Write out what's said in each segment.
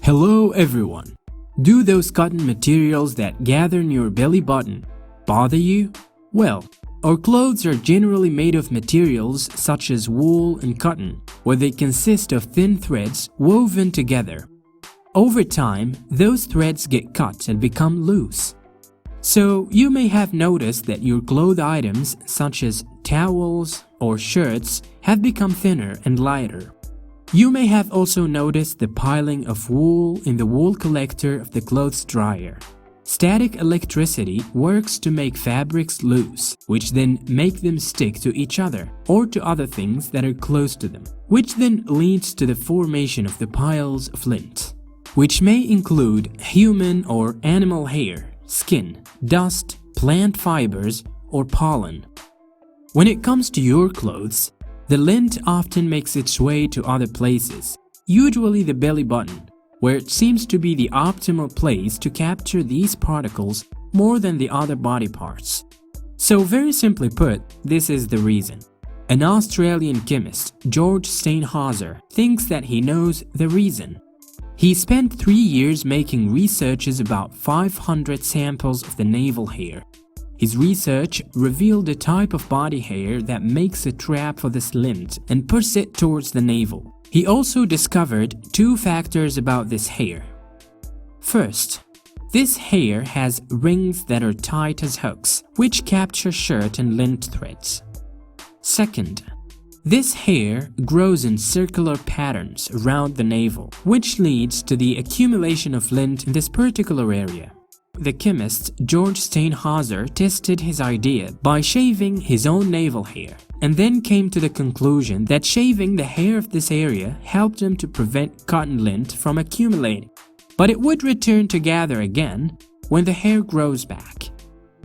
Hello everyone. Do those cotton materials that gather in your belly button bother you? Well, our clothes are generally made of materials such as wool and cotton, where they consist of thin threads woven together. Over time, those threads get cut and become loose. So you may have noticed that your cloth items such as towels or shirts have become thinner and lighter. You may have also noticed the piling of wool in the wool collector of the clothes dryer. Static electricity works to make fabrics loose, which then make them stick to each other or to other things that are close to them, which then leads to the formation of the piles of lint, which may include human or animal hair, skin, dust, plant fibers, or pollen. When it comes to your clothes, the lint often makes its way to other places, usually the belly button, where it seems to be the optimal place to capture these particles more than the other body parts. So very simply put, this is the reason. An Australian chemist, George Steinhauser, thinks that he knows the reason. He spent 3 years making researches about 500 samples of the navel hair. His research revealed a type of body hair that makes a trap for this lint and pushes it towards the navel. He also discovered 2 factors about this hair. First, this hair has rings that are tight as hooks, which capture shirt and lint threads. Second, this hair grows in circular patterns around the navel, which leads to the accumulation of lint in this particular area. The chemist George Steinhauser tested his idea by shaving his own navel hair, and then came to the conclusion that shaving the hair of this area helped him to prevent cotton lint from accumulating, but it would return to gather again when the hair grows back.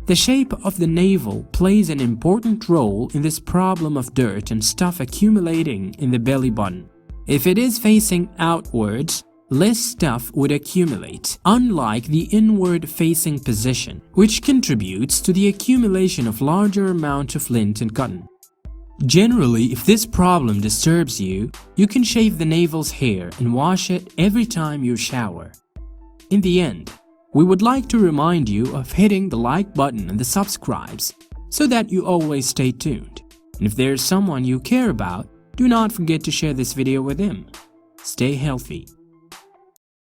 The shape of the navel plays an important role in this problem of dirt and stuff accumulating in the belly button. If it is facing outwards, less stuff would accumulate, unlike the inward-facing position, which contributes to the accumulation of larger amount of lint and cotton. Generally, if this problem disturbs you, you can shave the navel's hair and wash it every time you shower. In the end, we would like to remind you of hitting the like button and the subscribes so that you always stay tuned. And if there is someone you care about, do not forget to share this video with him. Stay healthy.